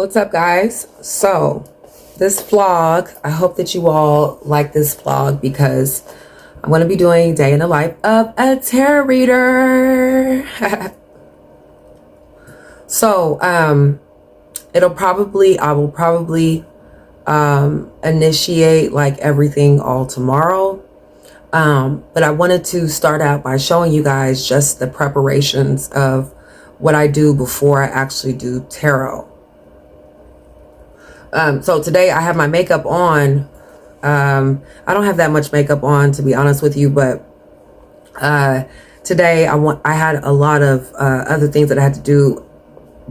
What's up, guys? So this vlog, I hope that you all like this vlog because I'm going to be doing day in the life of a tarot reader. So I will probably initiate like everything all tomorrow, but I wanted to start out by showing you guys just the preparations of what I do before I actually do tarot. So today I have my makeup on. I don't have that much makeup on, to be honest with you, but today I had a lot of other things that I had to do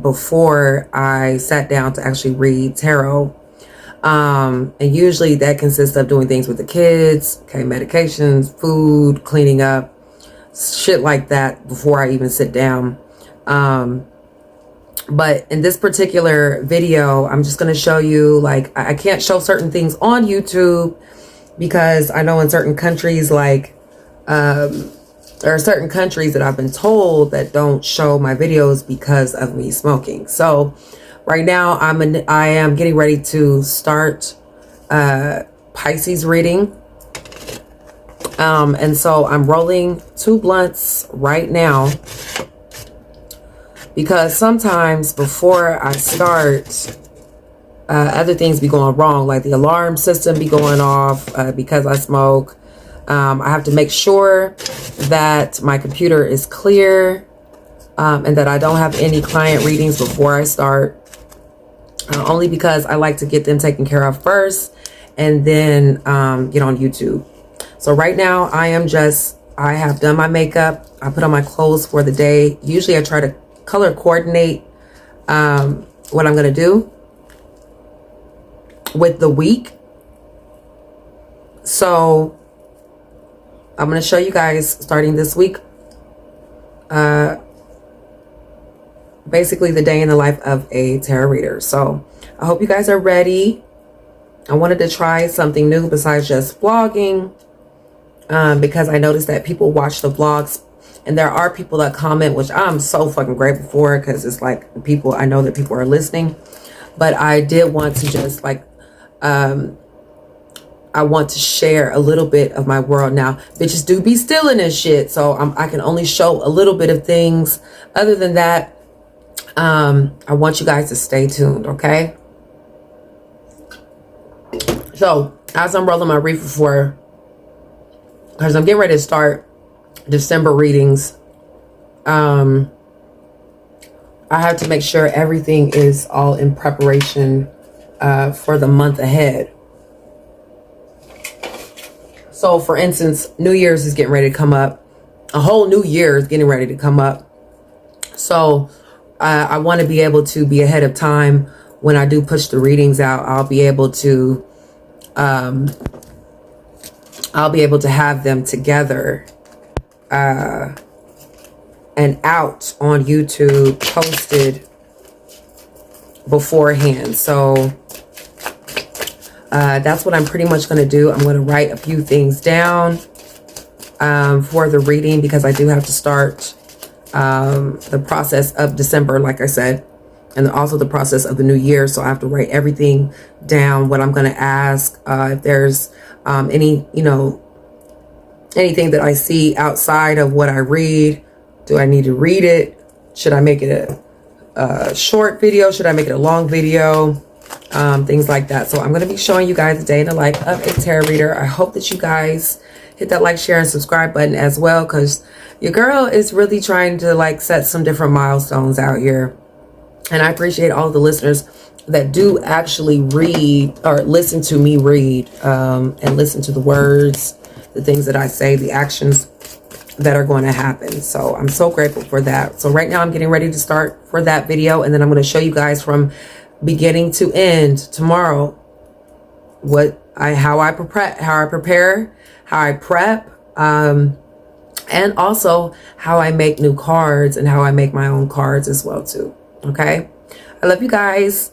before I sat down to actually read tarot. And usually that consists of doing things with the kids, okay, medications, food, cleaning up, shit like that before I even sit down. But in this particular video, I'm just going to show you, like, I can't show certain things on YouTube because I know in certain countries, like, there are certain countries that I've been told that don't show my videos because of me smoking. So right now I am getting ready to start Pisces reading. And so I'm rolling 2 blunts right now, because sometimes before I start, other things be going wrong, like the alarm system be going off because I smoke. I have to make sure that my computer is clear and that I don't have any client readings before I start, only because I like to get them taken care of first and then get on YouTube. So right now I have done my makeup. I put on my clothes for the day. Usually I try to color coordinate what I'm going to do with the week. So I'm going to show you guys starting this week, basically the day in the life of a tarot reader. So I hope you guys are ready. I wanted to try something new besides just vlogging, because I noticed that people watch the vlogs. And there are people that comment, which I'm so fucking grateful for, because it's like I know that people are listening. But I did want to just like, I want to share a little bit of my world. Now, bitches do be stealing this shit. So I can only show a little bit of things. Other than that, I want you guys to stay tuned, okay? So as I'm rolling my reefer for, because I'm getting ready to start December readings, I have to make sure everything is all in preparation for the month ahead. So for instance, New Year's is getting ready to come up. A whole new year is getting ready to come up. So I want to be able to be ahead of time. When I do push the readings out, I'll be able to have them together and out on YouTube, posted beforehand. So that's what I'm pretty much going to do. I'm going to write a few things down for the reading, because I do have to start the process of December, like I said, and also the process of the new year. So I have to write everything down, what I'm going to ask, if there's any, anything that I see outside of what I read. Do I need to read it? Should I make it a short video? Should I make it a long video? Things like that. So I'm going to be showing you guys the day in the life of a tarot reader. I hope that you guys hit that like, share, and subscribe button as well, because your girl is really trying to like set some different milestones out here. And I appreciate all the listeners that do actually read or listen to me read, and listen to the words, the things that I say, the actions that are going to happen. So I'm so grateful for that. So right now I'm getting ready to start for that video, and then I'm going to show you guys from beginning to end tomorrow how I prepare, how I prep, and also how I make new cards and how I make my own cards as well too. Okay, I love you guys.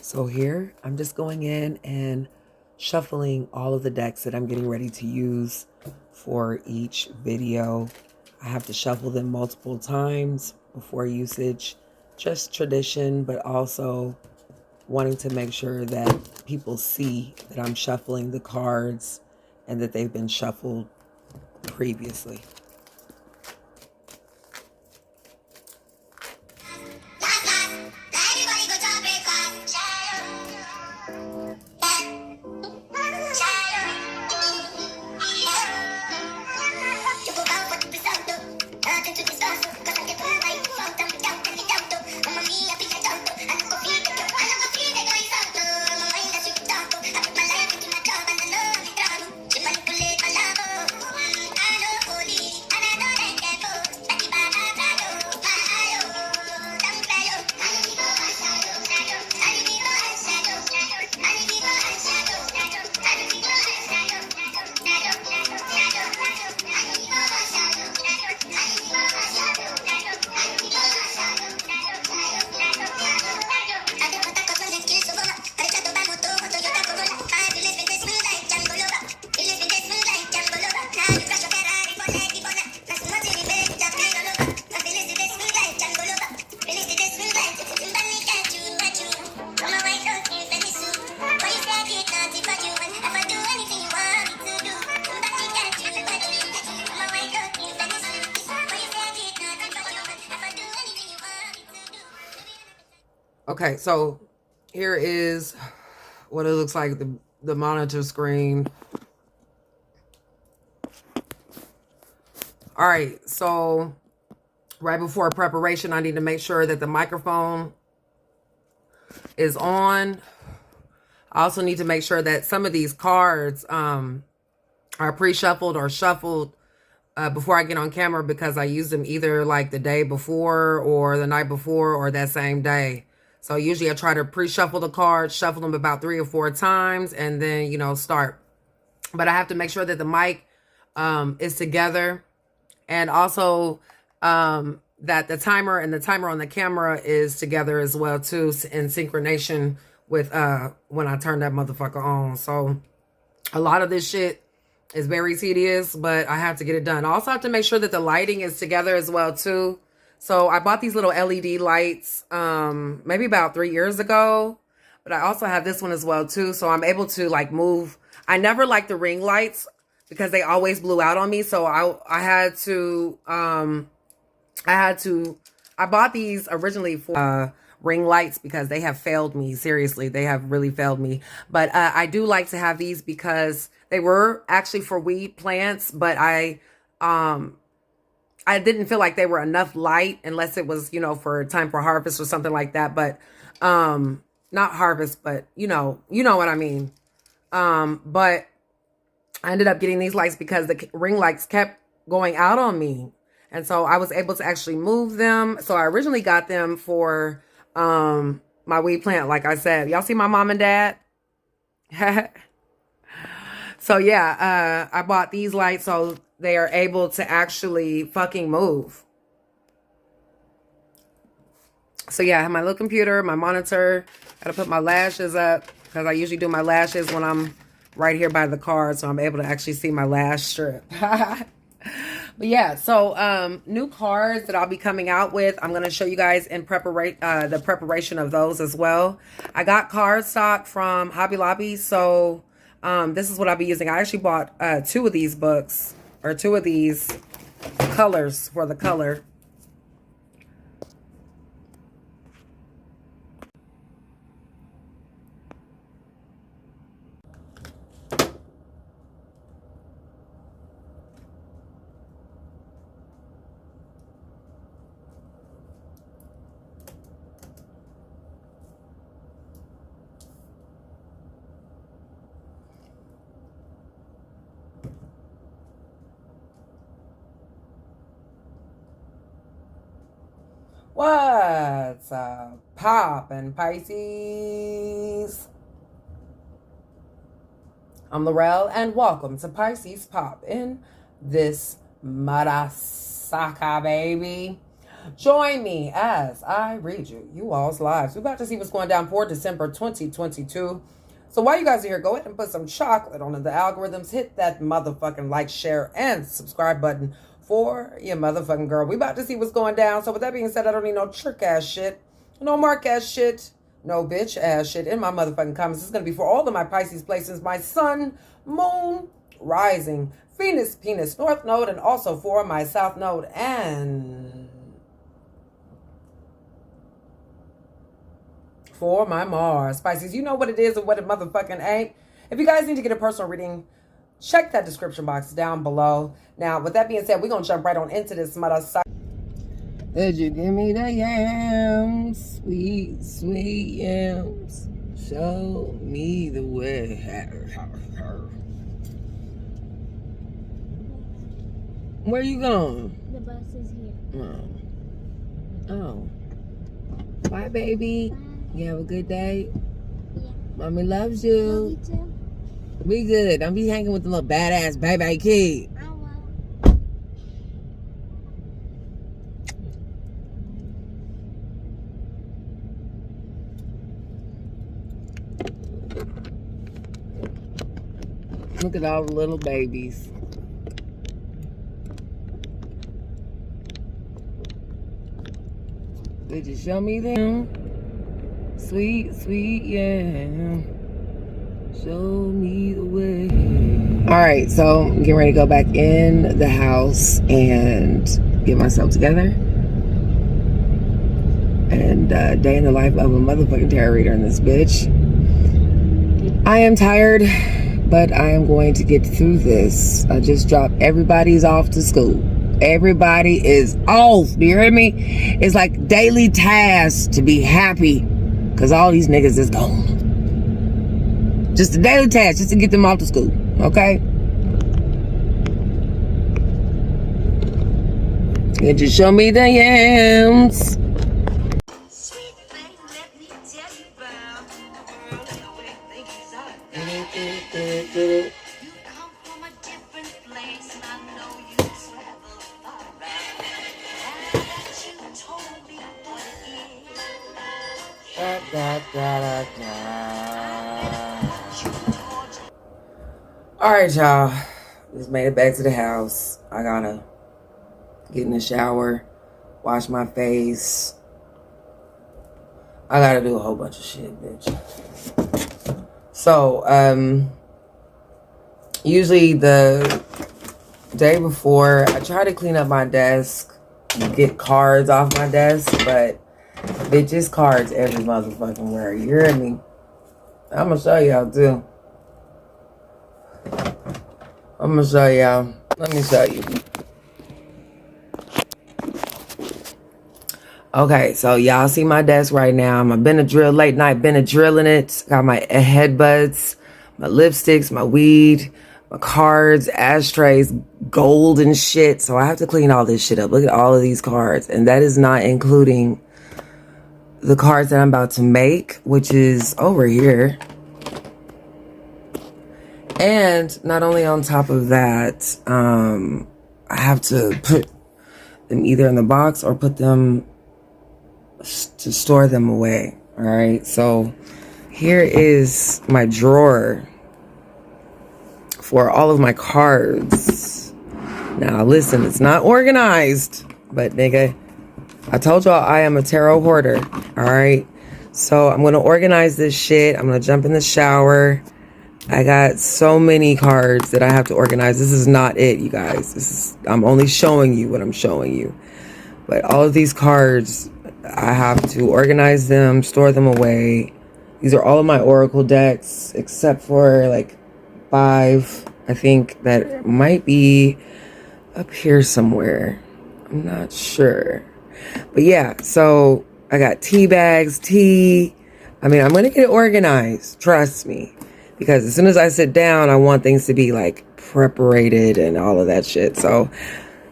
So here, I'm just going in and shuffling all of the decks that I'm getting ready to use for each video. I have to shuffle them multiple times before usage. Just tradition, but also wanting to make sure that people see that I'm shuffling the cards and that they've been shuffled previously. Okay, so here is what it looks like, the monitor screen. All right, so right before preparation, I need to make sure that the microphone is on. I also need to make sure that some of these cards are pre-shuffled or shuffled before I get on camera, because I use them either like the day before or the night before or that same day. So usually I try to pre-shuffle the cards, shuffle them about 3 or 4 times, and then, you know, start. But I have to make sure that the mic is together, and also that the timer and the timer on the camera is together as well too, in synchronization with when I turn that motherfucker on. So a lot of this shit is very tedious, but I have to get it done. I also have to make sure that the lighting is together as well too. So I bought these little LED lights maybe about 3 years ago, but I also have this one as well too. So I'm able to like move. I never liked the ring lights because they always blew out on me. So I had to I bought these originally for ring lights because they have failed me. Seriously, they have really failed me. But I do like to have these because they were actually for weed plants, but I didn't feel like they were enough light unless it was, you know, for time for harvest or something like that. But not harvest, but you know what I mean. But I ended up getting these lights because the ring lights kept going out on me. And so I was able to actually move them. So I originally got them for my weed plant, like I said. Y'all see my mom and dad? So yeah, I bought these lights so they are able to actually fucking move. So yeah, I have my little computer, my monitor. Gotta put my lashes up because I usually do my lashes when I'm right here by the card, so I'm able to actually see my lash strip. But yeah, so new cards that I'll be coming out with, I'm gonna show you guys in the preparation of those as well. I got card stock from Hobby Lobby, so this is what I'll be using. I actually bought 2 of these books, or 2 of these colors for the color. What's up, poppin' Pisces? I'm Laurelle, and welcome to Pisces Pop in this Marasaka, baby. Join me as I read you all's lives. We're about to see what's going down for December 2022. So while you guys are here, go ahead and put some chocolate on the algorithms. Hit that motherfucking like, share, and subscribe button for your motherfucking girl. We about to see what's going down. So with that being said, I don't need no trick ass shit, no mark ass shit, no bitch ass shit in my motherfucking comments. It's going to be for all of my Pisces placements, my sun, moon, rising, Venus, penis, north node, and also for my south node and for my Mars. Pisces, you know what it is and what it motherfucking ain't. If you guys need to get a personal reading, check that description box down below. Now, with that being said, we're going to jump right on into this mother side. Did you give me the yams? Sweet, sweet yams. Show me the way. Where you going? The bus is here. Oh. Bye, baby. Bye. You have a good day. Yeah. Mommy loves Love you. you too. Be good. Don't be hanging with the little badass baby kid. I won't. Look at all the little babies. Did you show me them? Sweet, sweet, yeah. Show me the way. All right, so I'm getting ready to go back in the house and get myself together. And day in the life of a motherfucking tarot reader in this bitch. I am tired, but I am going to get through this. I just dropped everybody's off to school. Everybody is off. Do you hear me? It's like daily tasks to be happy because all these niggas is gone. Just a daily task just to get them off to school. Okay? Could you show me the yams? Alright, y'all. Just made it back to the house. I gotta get in the shower, wash my face. I gotta do a whole bunch of shit, bitch. So, usually the day before, I try to clean up my desk, get cards off my desk, but bitches cards every motherfucking where. You hear me? I'm gonna show y'all too. I'm gonna show y'all. Let me show you. Okay, so y'all see my desk right now. I'm a Benadryl, late night Benadryl in it. Got my headbuds, my lipsticks, my weed, my cards, ashtrays, gold and shit. So I have to clean all this shit up. Look at all of these cards. And that is not including the cards that I'm about to make, which is over here. And not only on top of that, I have to put them either in the box or put them to store them away. All right. So here is my drawer for all of my cards. Now listen, it's not organized, but nigga, I told y'all I am a tarot hoarder. All right. So I'm going to organize this shit. I'm going to jump in the shower. I got so many cards that I have to organize. This is not it, you guys. I'm only showing you what I'm showing you. But all of these cards, I have to organize them, store them away. These are all of my oracle decks, except for like 5, I think, that might be up here somewhere. I'm not sure. But yeah, so I got tea bags, tea. I mean, I'm going to get it organized. Trust me. Because as soon as I sit down, I want things to be like preparated and all of that shit. So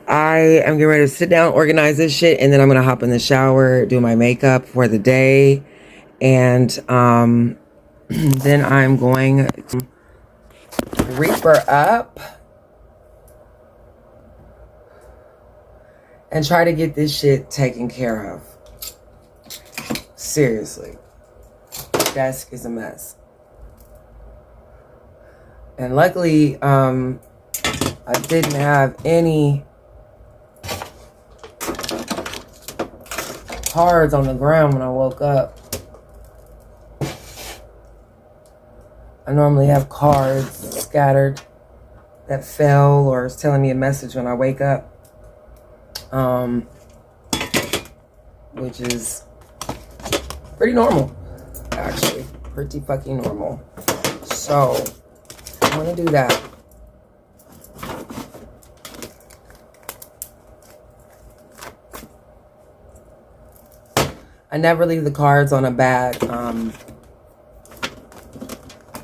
I am getting ready to sit down, organize this shit, and then I'm going to hop in the shower, do my makeup for the day. And then I'm going to Reaper up. and try to get this shit taken care of. Seriously. Desk is a mess. And luckily, I didn't have any cards on the ground when I woke up. I normally have cards scattered that fell or is telling me a message when I wake up. Which is pretty normal, actually. Pretty fucking normal. So, I'm gonna do that. I never leave the cards on a bad,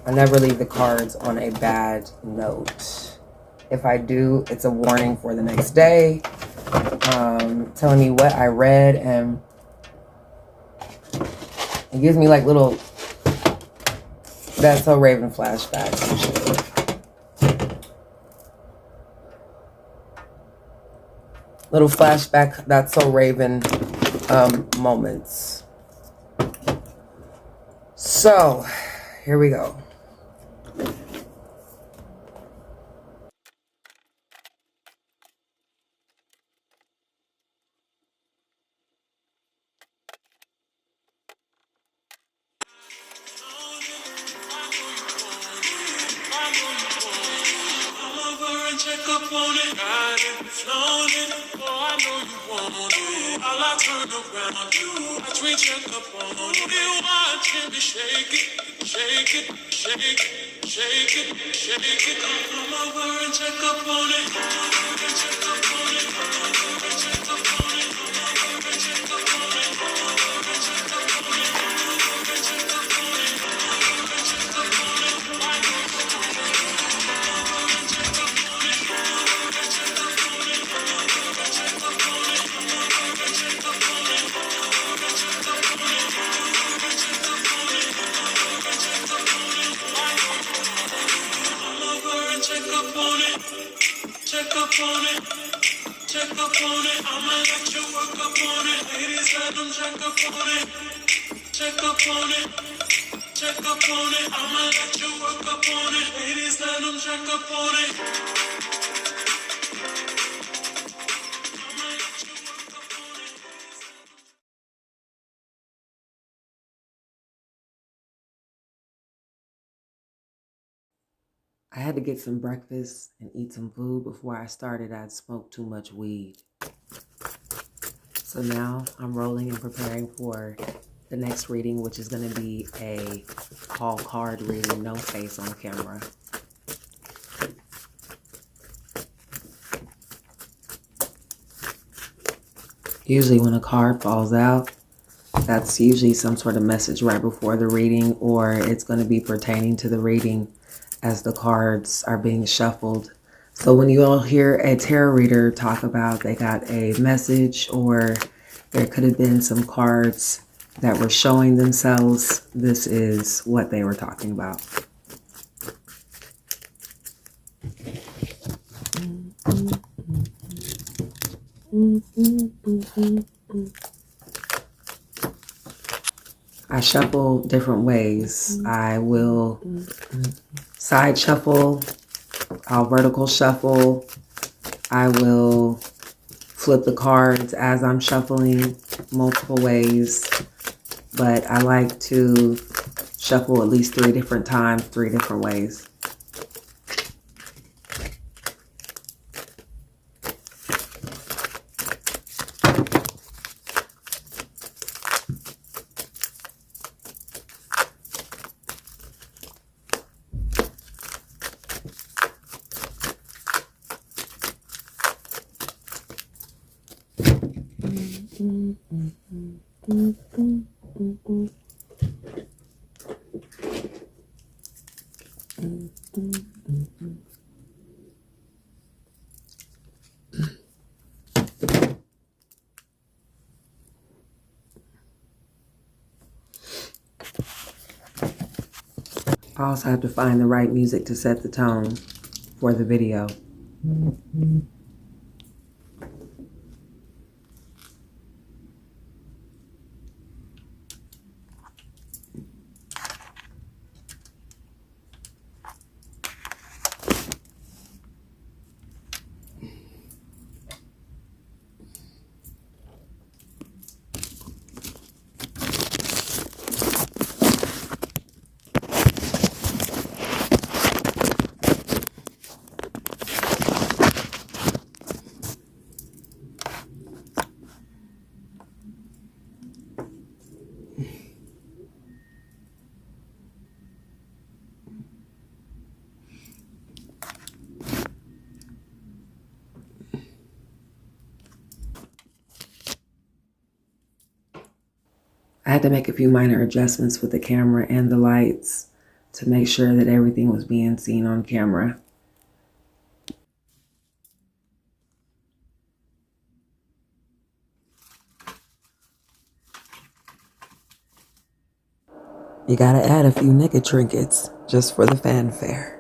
I never leave the cards on a bad note. If I do, it's a warning for the next day, telling me what I read, and it gives me like little That's So Raven flashbacks and shit. Little flashback That's So Raven moments. So, here we go. Check up on it, got it, flown it. Oh, I know you want it. All I turn around, you watch me check up on it. You watching me shake it, shake it, shake it, shake it, shake it. Come over and check up on it. Come over and check up on it. Come over and check up on it. Come over and check up on it. Come over and check up on it. Come over and check up on it. Come over and check up on it. I know you want it. Come over and check up on it. Check up on it, check up on it. I'ma let you work up on it. Ladies, let them check up on it. Check up on it, check up on it. I'ma let you work up on it. Ladies, let them check up on it. I'ma let you work up on it. I had to get some breakfast and eat some food before I started. I'd smoked too much weed. So now I'm rolling and preparing for the next reading, which is going to be a call card reading, no face on camera. Usually when a card falls out, that's usually some sort of message right before the reading, or it's going to be pertaining to the reading as the cards are being shuffled. So when you all hear a tarot reader talk about they got a message, or there could have been some cards that were showing themselves, this is what they were talking about. I shuffle different ways. I will side shuffle, I'll vertical shuffle, I will flip the cards as I'm shuffling multiple ways, but I like to shuffle at least 3 different times, 3 different ways. I also have to find the right music to set the tone for the video. I had to make a few minor adjustments with the camera and the lights to make sure that everything was being seen on camera. You gotta add a few nigga trinkets just for the fanfare.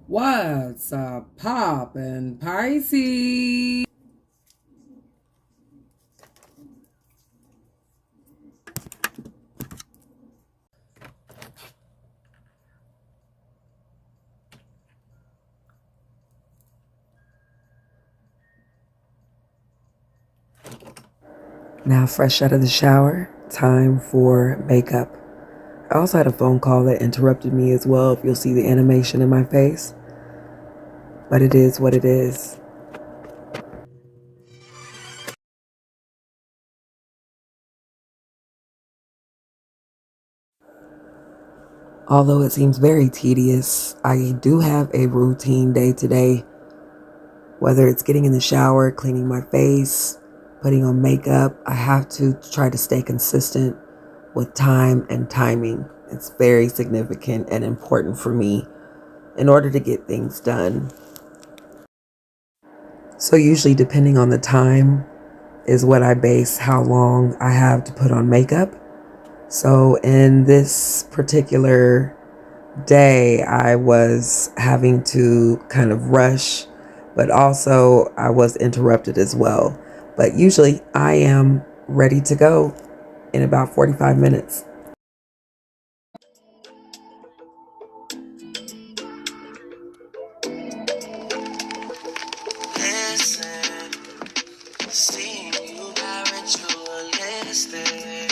What's up, poppin' Pisces? Now fresh out of the shower, time for makeup. I also had a phone call that interrupted me as well, if you'll see the animation in my face. But it is what it is. Although it seems very tedious, I do have a routine day to day. Whether it's getting in the shower, cleaning my face, putting on makeup, I have to try to stay consistent with time and timing. It's very significant and important for me in order to get things done. So usually depending on the time is what I base how long I have to put on makeup. So in this particular day, I was having to kind of rush, but also I was interrupted as well. But usually I am ready to go in about 45 minutes. Listen, seeing you got ritualistic,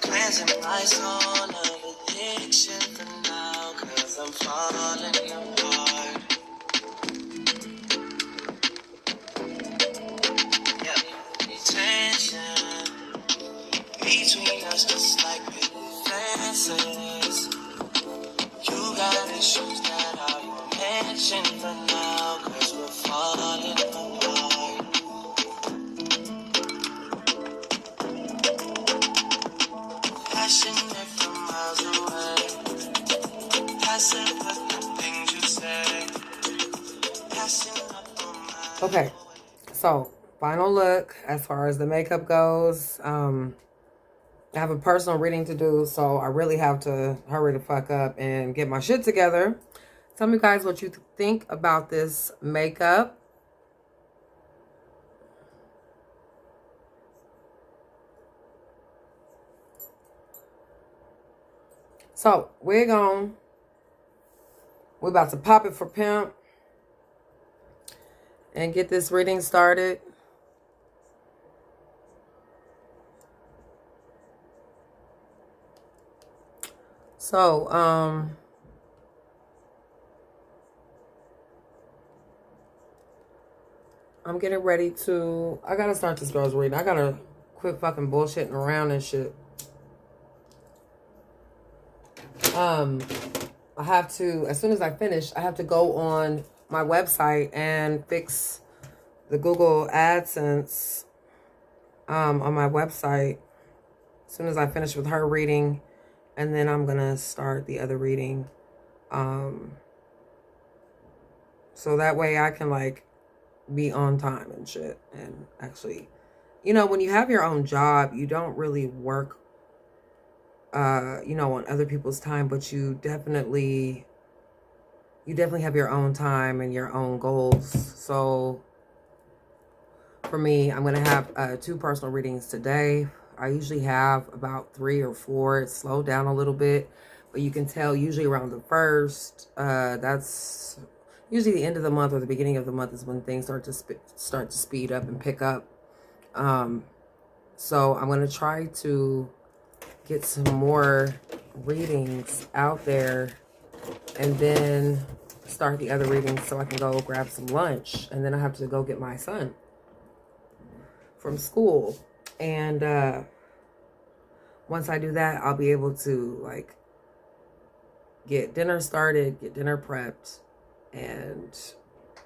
cleansing my soul of addiction for now, 'cause I'm falling apart. Yeah, tension between us just like big fences. You got issues that I won't mention for now, 'cause we're falling apart. Passionate from miles away, passive with the things you say, passing up on my Okay, so final look as far as the makeup goes. I have a personal reading to do, so I really have to hurry the fuck up and get my shit together. Tell me guys what you think about this makeup. So wig on. We're about to pop it for pimp and get this reading started. So, I'm getting ready to, I gotta start this girl's reading. I gotta quit fucking bullshitting around and shit. I have to, as soon as I finish, I have to go on my website and fix the Google AdSense on my website as soon as I finish with her reading, and then I'm gonna start the other reading, so that way I can like be on time and shit. And actually, you know, when you have your own job, you don't really work you know, on other people's time, but you definitely have your own time and your own goals. So for me, I'm gonna have 2 personal readings today. I usually have about 3 or 4. It's slowed down a little bit, but you can tell usually around the 1st, that's usually the end of the month or the beginning of the month is when things start to speed up and pick up. So I'm gonna try to get some more readings out there and then start the other readings so I can go grab some lunch, and then I have to go get my son from school. And once I do that, I'll be able to like get dinner started, get dinner prepped, and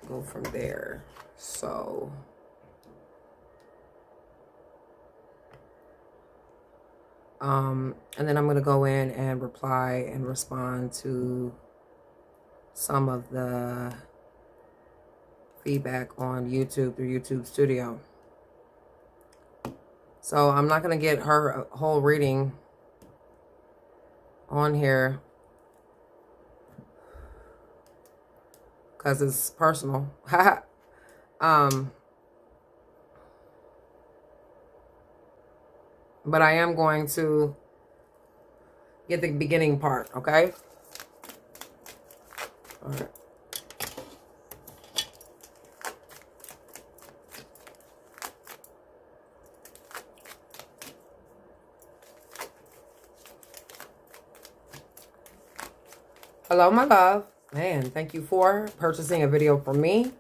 go from there. So and then I'm going to go in and reply and respond to some of the feedback on YouTube through YouTube Studio. So I'm not going to get her whole reading on here because it's personal. But I am going to get the beginning part, okay? All right. Hello, my love. Man, thank you for purchasing a video from me.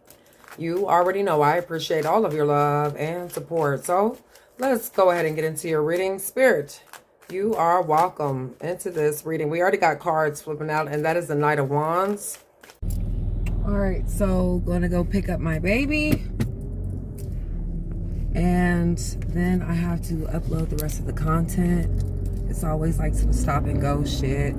You already know I appreciate all of your love and support. So let's go ahead and get into your reading. Spirit, you are welcome into this reading. We already got cards flipping out, and that is the Knight of Wands. All right, so gonna go pick up my baby. And then I have to upload the rest of the content. It's always like some stop and go shit.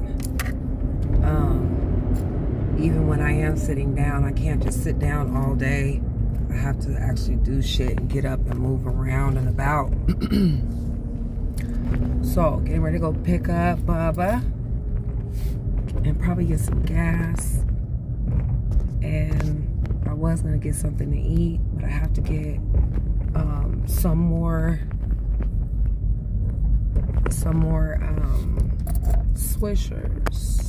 Even when I am sitting down, I can't just sit down all day. I have to actually do shit and get up and move around and about. So, getting ready to go pick up Bubba and probably get some gas. And I was gonna get something to eat, but I have to get some more Swishers.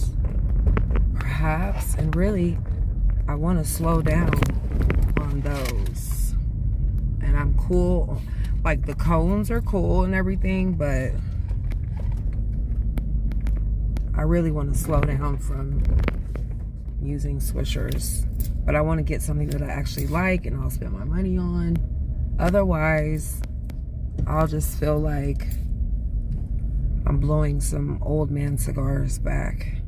Perhaps, and really I want to slow down on those, and I'm cool, like the cones are cool and everything, but I really want to slow down from using Swishers. But I want to get something that I actually like and I'll spend my money on. Otherwise I'll just feel like I'm blowing some old man cigars back.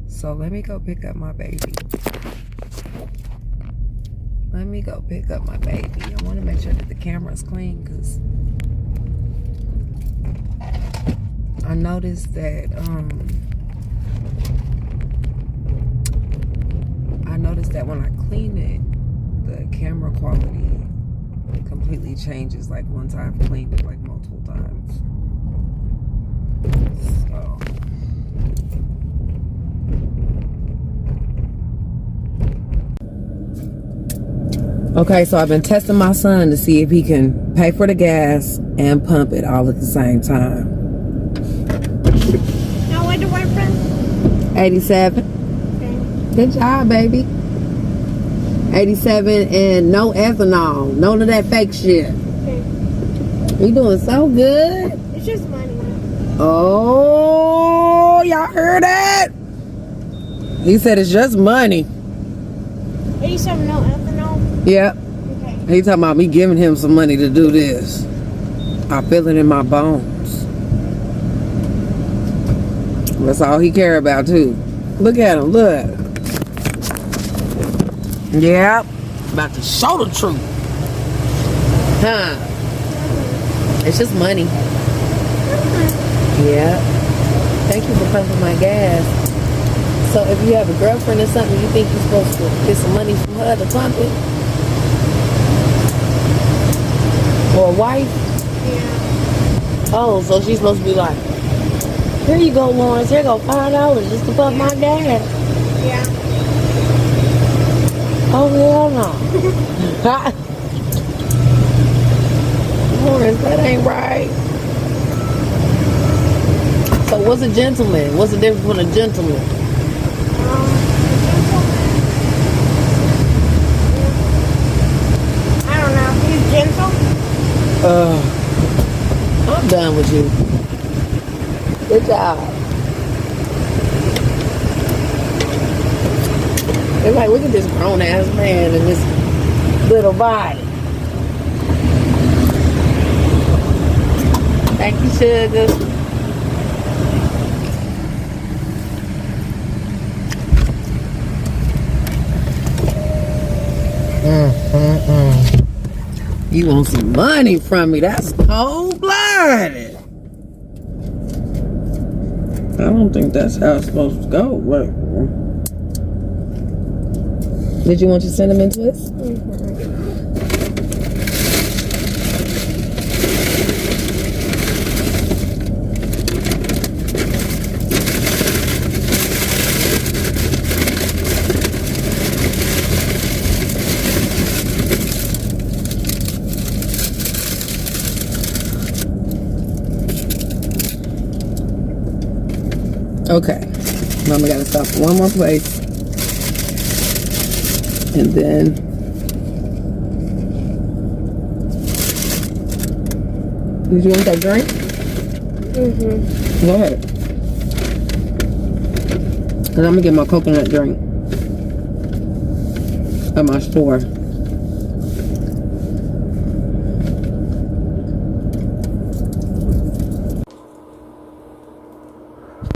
So let me go pick up my baby. I want to make sure that the camera's clean, because I noticed that when I clean it, the camera quality completely changes. Like once I've cleaned it like multiple times. So okay, so I've been testing my son to see if he can pay for the gas and pump it all at the same time. Now where do I from? 87. Okay. Good job, baby. 87 and no ethanol. None of that fake shit. Okay. You doing so good. It's just money. Oh, y'all heard that? He said it's just money. 87 no ethanol? Yep. Okay. He talking about me giving him some money to do this. I feel it in my bones. That's all he care about too. Look at him, look. Yep. About to show the truth. Huh. It's just money. Yeah. Thank you for pumping my gas. So if you have a girlfriend or something, you think you're supposed to get some money from her to pump it? Or a wife? Yeah. Oh, so she's supposed to be like, here you go, Lawrence. Here go $5 just to pump my gas. Yeah. Oh, hell no. Lawrence, that ain't right. So what's a gentleman? What's the difference between a gentleman? I don't know. He's gentle. I'm done with you. Good job. It's like, look at this grown ass man and this little body. Thank you, sugar. You want some money from me? That's cold-blooded. I don't think that's how it's supposed to go. Right? Did you want your cinnamon twist? Okay, Mama gotta stop at one more place, and then did you want that drink? Go ahead, cause I'm gonna get my coconut drink at my store.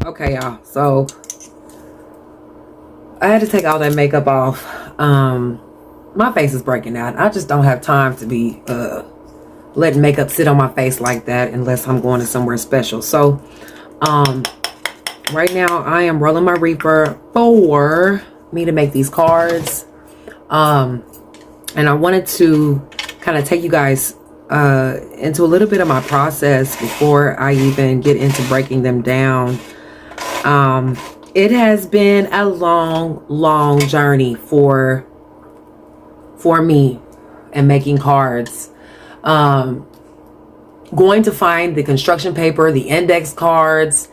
Okay, y'all, so I had to take all that makeup off. My face is breaking out. I just don't have time to be letting makeup sit on my face like that unless I'm going to somewhere special. So right now I am rolling my reaper for me to make these cards, and I wanted to kind of take you guys into a little bit of my process before I even get into breaking them down. It has been a long journey for me and making cards. Going to find the construction paper, the index cards,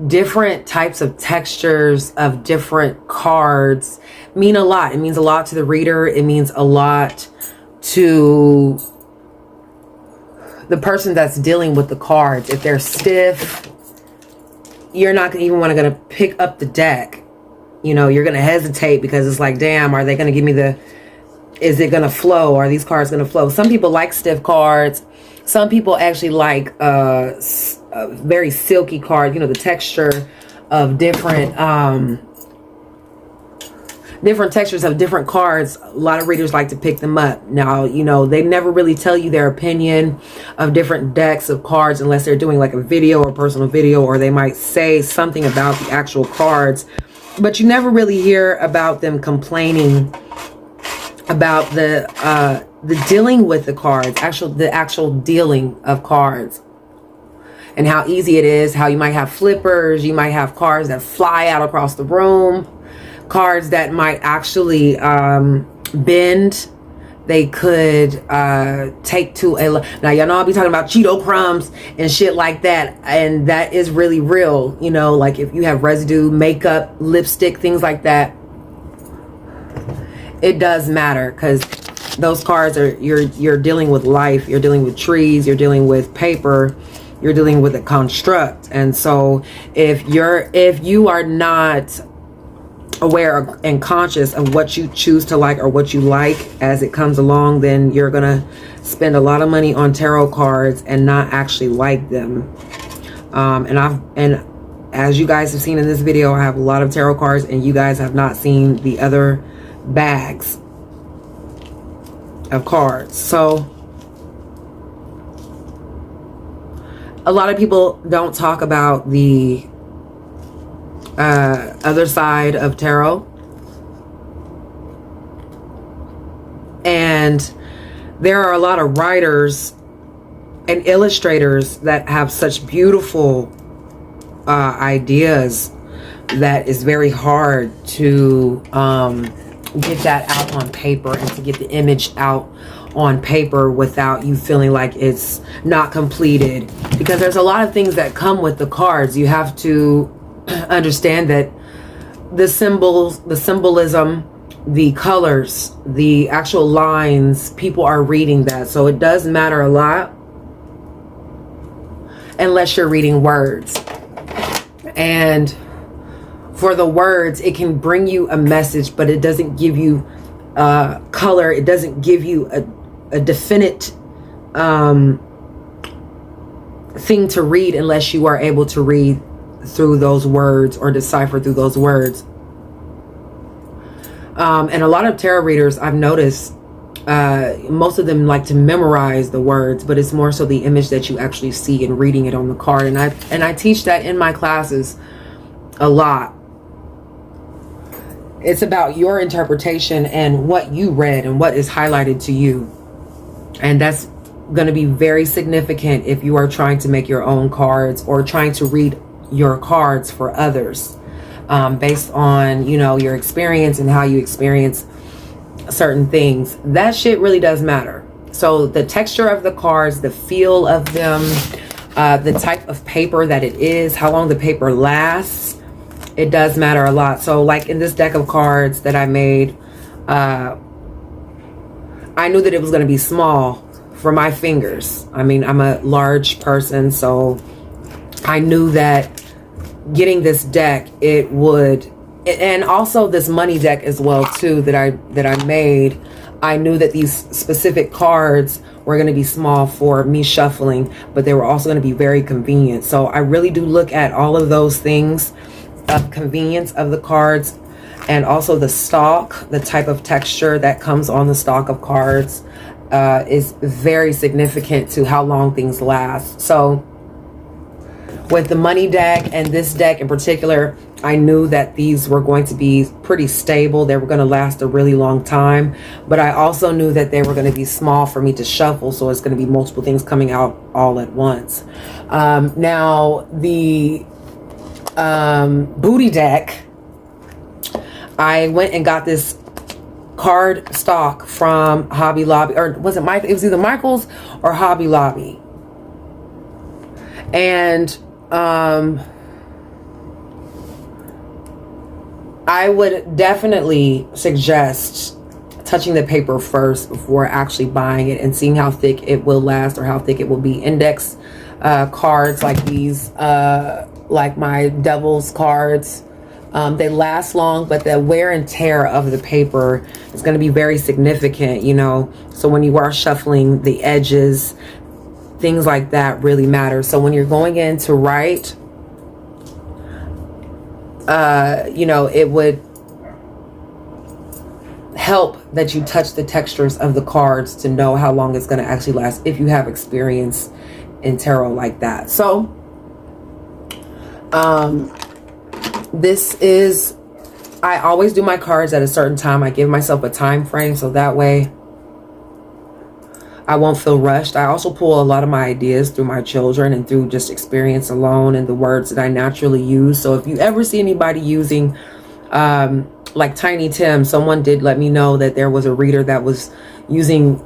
different types of textures of different cards mean a lot. It means a lot to the reader. It means a lot to the person that's dealing with the cards. If they're stiff, you're not gonna even want to pick up the deck. You know, you're gonna hesitate because it's like, damn, are they gonna give me is it gonna flow? Are these cards gonna flow? Some people like stiff cards. Some people actually like very silky cards. You know, the texture of different textures of different cards. A lot of readers like to pick them up. Now, you know, they never really tell you their opinion of different decks of cards unless they're doing like a video or personal video, or they might say something about the actual cards, but you never really hear about them complaining about the dealing with the cards, the actual dealing of cards, and how easy it is, how you might have flippers, you might have cards that fly out across the room, cards that might actually bend. They could take to a... Now, y'all know I'll be talking about Cheeto crumbs and shit like that. And that is really real. You know, like if you have residue, makeup, lipstick, things like that. It does matter because those cards are... You're dealing with life. You're dealing with trees. You're dealing with paper. You're dealing with a construct. And so if you are not aware and conscious of what you choose to like or what you like as it comes along, then you're gonna spend a lot of money on tarot cards and not actually like them. And as you guys have seen in this video, I have a lot of tarot cards, and you guys have not seen the other bags of cards. So a lot of people don't talk about the other side of tarot. And there are a lot of writers and illustrators that have such beautiful ideas that is very hard to get that out on paper and to get the image out on paper without you feeling like it's not completed, because there's a lot of things that come with the cards. You have to understand that the symbols, the symbolism, the colors, the actual lines, people are reading that. So it does matter a lot unless you're reading words. And for the words, it can bring you a message, but it doesn't give you color. It doesn't give you a definite thing to read unless you are able to read through those words or decipher through those words. And a lot of tarot readers, I've noticed, most of them like to memorize the words, but it's more so the image that you actually see in reading it on the card. And I teach that in my classes a lot. It's about your interpretation and what you read and what is highlighted to you. And that's going to be very significant if you are trying to make your own cards or trying to read your cards for others, based on, you know, your experience and how you experience certain things. That shit really does matter. So the texture of the cards, the feel of them, the type of paper that it is, how long the paper lasts, it does matter a lot. So like in this deck of cards that I made, I knew that it was going to be small for my fingers. I mean, I'm a large person, so I knew that getting this deck, it would, and also this money deck as well too, that I made. I knew that these specific cards were going to be small for me shuffling, but they were also going to be very convenient. So I really do look at all of those things, of convenience of the cards, and also the stock, the type of texture that comes on the stock of cards is very significant to how long things last. So with the money deck and this deck in particular, I knew that these were going to be pretty stable. They were going to last a really long time. But I also knew that they were going to be small for me to shuffle. So it's going to be multiple things coming out all at once. Now, the booty deck, I went and got this card stock from Hobby Lobby. Or was it Michael? It was either Michael's or Hobby Lobby. And I would definitely suggest touching the paper first before actually buying it and seeing how thick it will last or how thick it will be. Index cards like these, like my Devil's cards, they last long, but the wear and tear of the paper is going to be very significant, you know. So when you are shuffling, the edges, things like that really matter. So when you're going in to write, you know, it would help that you touch the textures of the cards to know how long it's going to actually last if you have experience in tarot like that. So this is, I always do my cards at a certain time. I give myself a time frame so that way I won't feel rushed. I also pull a lot of my ideas through my children and through just experience alone and the words that I naturally use. So if you ever see anybody using like Tiny Tim, someone did let me know that there was a reader that was using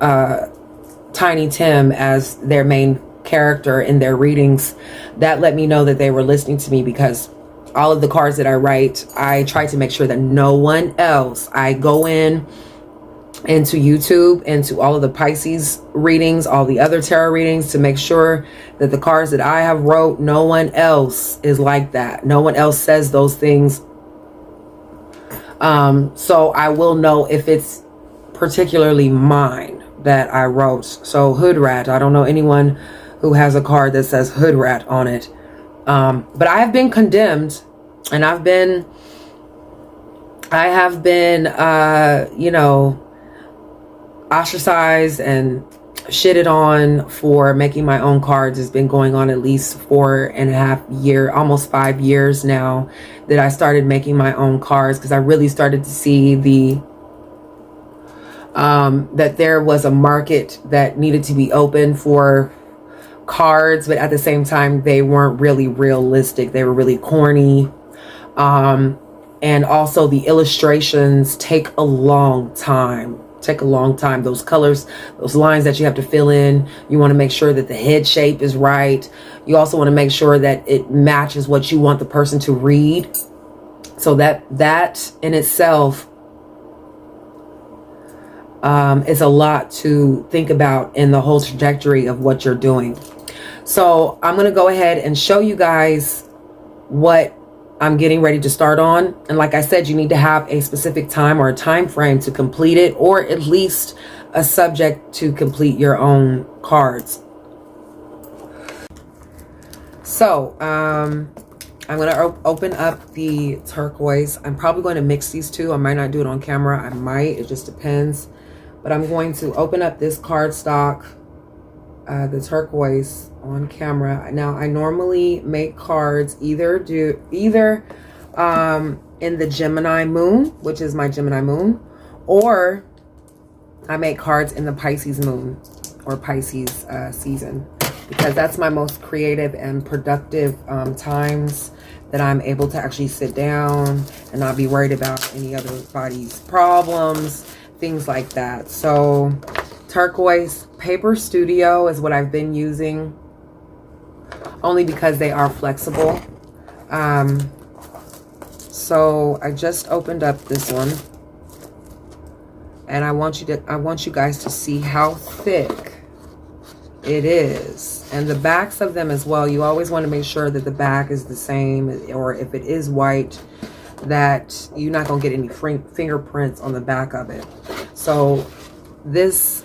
Tiny Tim as their main character in their readings. That let me know that they were listening to me, because all of the cards that I write, I try to make sure that no one else, I go into YouTube, into all of the Pisces readings, all the other tarot readings, to make sure that the cards that I have wrote, no one else is like that. No one else says those things. So I will know if it's particularly mine. that I wrote. So hood rat. I don't know anyone who has a card that says hood rat on it. But I have been condemned, and I have been, you know, ostracized and shitted on for making my own cards. It's been going on at least 4.5 years, almost 5 years now, that I started making my own cards, because I really started to see that there was a market that needed to be open for cards, but at the same time they weren't really realistic. They were really corny. And also the illustrations take a long time. Those colors, those lines that you have to fill in, you want to make sure that the head shape is right. You also want to make sure that it matches what you want the person to read. So that in itself is a lot to think about in the whole trajectory of what you're doing. So I'm going to go ahead and show you guys what I'm getting ready to start on. And like I said, you need to have a specific time or a time frame to complete it, or at least a subject to complete your own cards. So I'm going to open up the turquoise. I'm probably going to mix these two. I might not do it on camera. I might. It just depends. But I'm going to open up this cardstock, the turquoise, on camera. Now, I normally make cards either in the Gemini moon, which is my Gemini moon, or I make cards in the Pisces moon or Pisces season, because that's my most creative and productive times that I'm able to actually sit down and not be worried about any other body's problems, things like that. So turquoise paper studio is what I've been using, only because they are flexible. So I just opened up this one, and I want you guys to see how thick it is, and the backs of them as well. You always want to make sure that the back is the same, or if it is white, that you're not going to get any fingerprints on the back of it. So this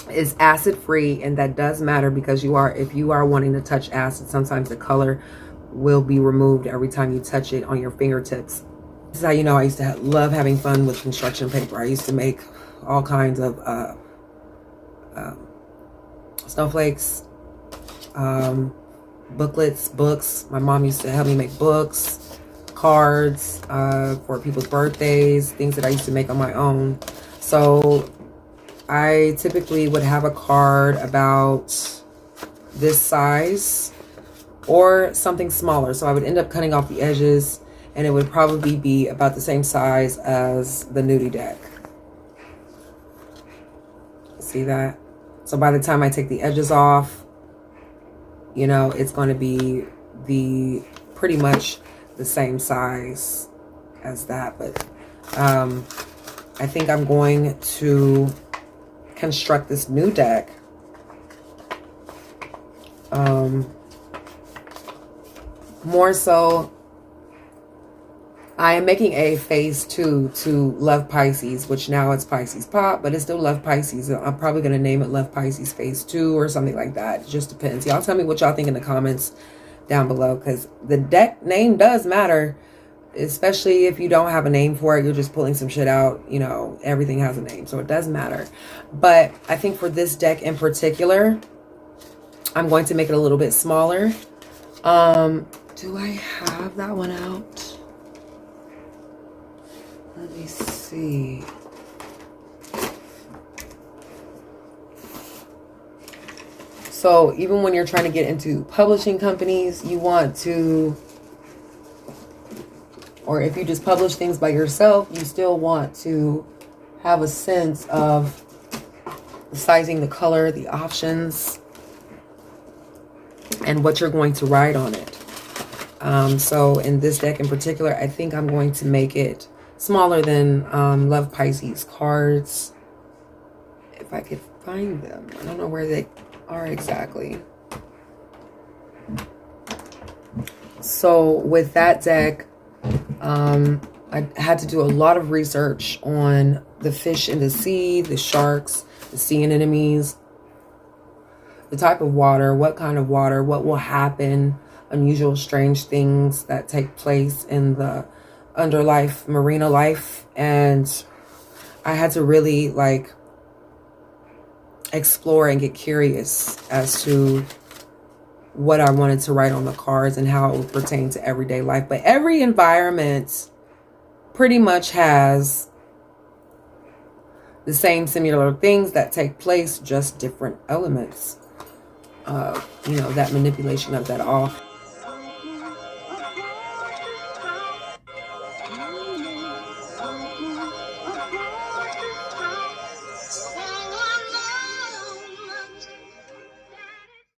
is acid free, and that does matter, because if you are wanting to touch acid, sometimes the color will be removed every time you touch it on your fingertips. This is how you know I used to love having fun with construction paper. I used to make all kinds of snowflakes, booklets, books. My mom used to help me make books, cards for people's birthdays, things that I used to make on my own. So I typically would have a card about this size or something smaller. So I would end up cutting off the edges, and it would probably be about the same size as the nudie deck. See that? So by the time I take the edges off, you know, it's going to be pretty much the same size as that. But I think I'm going to construct this new deck. More so, I am making a phase 2 to Love Pisces, which now it's Pisces Pop, but it's still Love Pisces. I'm probably going to name it Love Pisces phase 2 or something like that. It just depends. Y'all tell me what y'all think in the comments down below, because the deck name does matter, especially if you don't have a name for it. You're just pulling some shit out. You know, everything has a name, so it does matter. But I think for this deck in particular, I'm going to make it a little bit smaller. Do I have that one out? Let me see. So even when you're trying to get into publishing companies, you want to, or if you just publish things by yourself, you still want to have a sense of the sizing, the color, the options, and what you're going to write on it. So in this deck in particular, I think I'm going to make it smaller than Love Pisces cards. If I could find them. I don't know where they are exactly. So with that deck, I had to do a lot of research on the fish in the sea, the sharks, the sea anemones, the type of water, what kind of water, what will happen, unusual, strange things that take place in the underlife, marina life. And I had to really like explore and get curious as to what I wanted to write on the cards and how it would pertain to everyday life. But every environment pretty much has the same similar things that take place, just different elements. You know, that manipulation of that all.